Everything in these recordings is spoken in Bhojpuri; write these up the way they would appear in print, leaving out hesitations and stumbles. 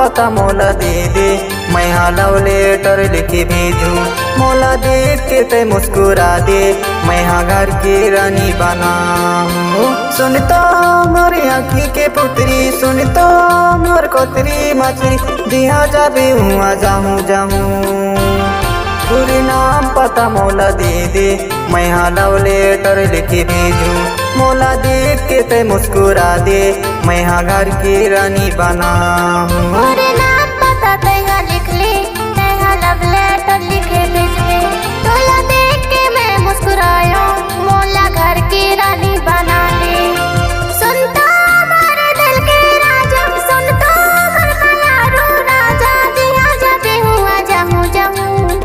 पता मोला दे दे, मैं लव लेटर लिखे भेजूं। मोला देख के ते मुस्कुरा दे, मैं घर की रानी बनाऊं। सुन तो मोर आँखी के पुतरी, सुन तो मोर कोतरी मछली, दिया जाबे हुआ जाऊं जाऊं। पूरी नाम पता मोला दे दे, मैं लव लेटर लिखे भेजूं। मोला देख के ते मुस्कुरा दे, मैं घर की रानी बनाऊं। पूरे नाम पता तैहा लिख ले, तैहा लव लेटर लिखे भेजबे। तोला देख के मैं मुस्कुरायो, मोला घर की रानी बना ले। सुन तो हमारे दिल के राजा, सुन तो हमारे मयारू राजा, दिया जाबे हुआ जाऊं जाऊं।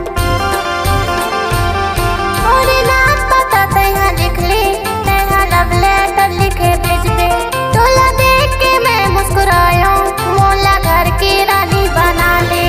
पूरे नाम पता तैहा लिख ले, तैहा लव लेटर लिखे भेजबे। तोला देख के मैं मुस्कुरायो, मोला घर की रानी बना ले।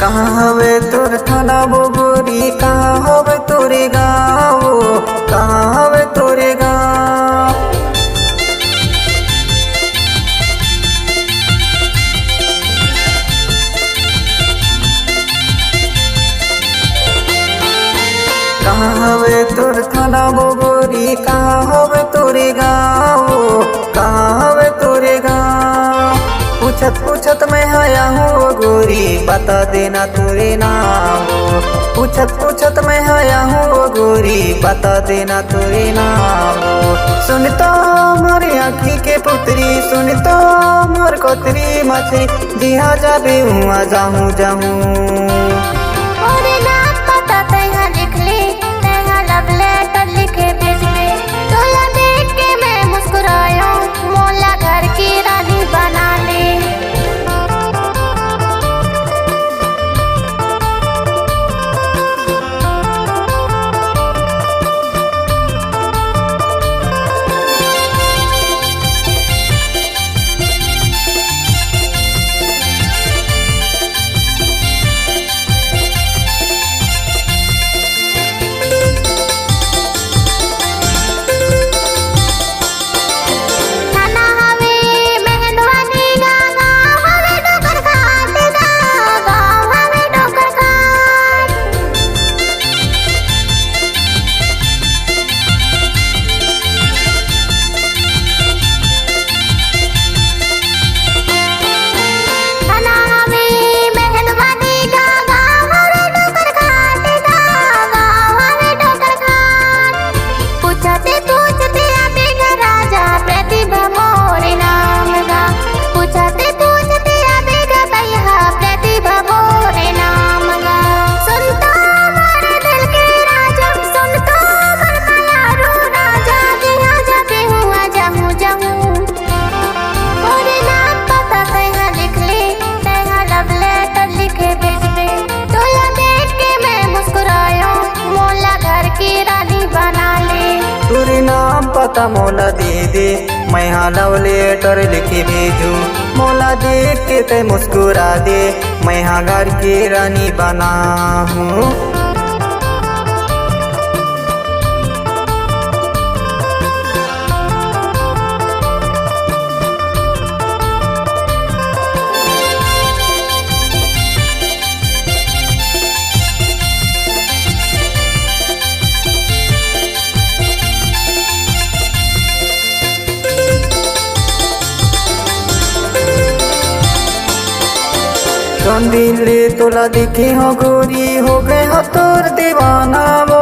कहाँ हवे तोर थाना बोगोरी, कहाँ हवे तोरे गाँव, कहाँ हवे तोरे गाँव। कहाँ हवे तोर थाना बोगोरी, कहाँ हवे तोरे गाँव, कहाँ हवे तोरे गाँव। पूछत पूछत मैं आया हूँ गोरी, बता देना तोरे नाम। पूछत पूछत मैं आया हूँ गोरी, बता देना तोरे नाम। सुन तो मोर आँखी के पुतरी, सुन तो मोर कोतरी मछली, दिया जाबे हुआ जाऊं जाऊं। पूरे नाम पता तैहा लिख ले, तैहा लव लेटर लिखे भेजबे। तोला देख के मैं मुस्कुरायो, मोला घर की रानी बना ले। तोरे नाम पता मोला दे दे, मैं लव लेटर लिखे भेजूं। मोला देख के ते मुस्कुरा दे, मैं घर की रानी बनाऊं। कौन दिले तोला दिखे हो गोरी, हो गए हो तोर दीवाना वो,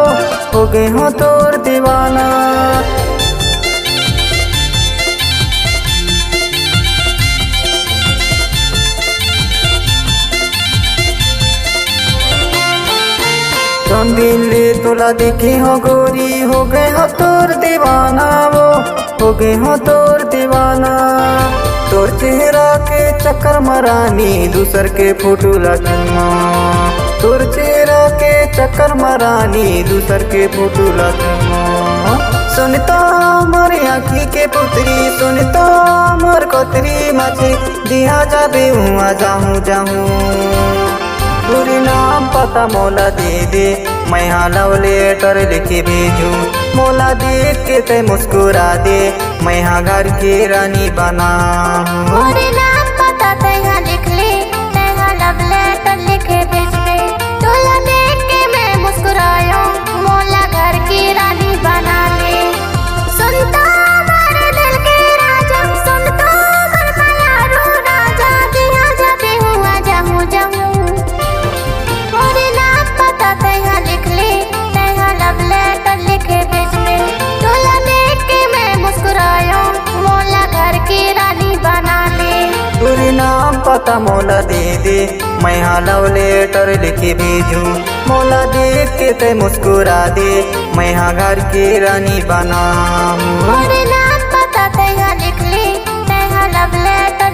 हो गए हो तोर दीवाना। कौन दिले तोला दिखे हो गोरी, हो गए हो तोर दीवाना वो, हो गए हो तोर दीवाना। तोर चेहरा के चक्कर मरानी, दूसर के फोटो लगना। तोर चेहरा के चक्कर मरानी दूसर के फोटो लगमो सुनता मोर आँखी के पुतरी सुनता मोर कोतरी माछी दिया जाबे हुआ जाहूँ जाहूँ पूरी नाम पता मोला दे मैं हाँ लव लेटर लिखे भेजू मोला देख के ते मुस्कुरा दे मैं हाँ घर की रानी बना मोरे नाम पता तैहा लिख ले तैहा लव लेटर लिखे भेजबे तोला देख के मैं मुस्कुरायो मोला घर की रानी बना ले सुनता हमारे दिल के राजा सुनता मन मायारू राजा दिया जाते हुआ जाहूँ जाहूँ मोरे नाम पता तैहा लिख ले तैहा लव लेटर लिखे भेजबे तोला देख के मैं मुस्कुरायो मोला घर की रानी बना ले पूरी नाम पता मोला दे मैं हाँ लव लेटर लिखे भेजू मोला देख के ते मुस्कुरा दे मैं हाँ घर की रानी बना मोरे नाम पता तैहा लिख ले तैहा लव लेटर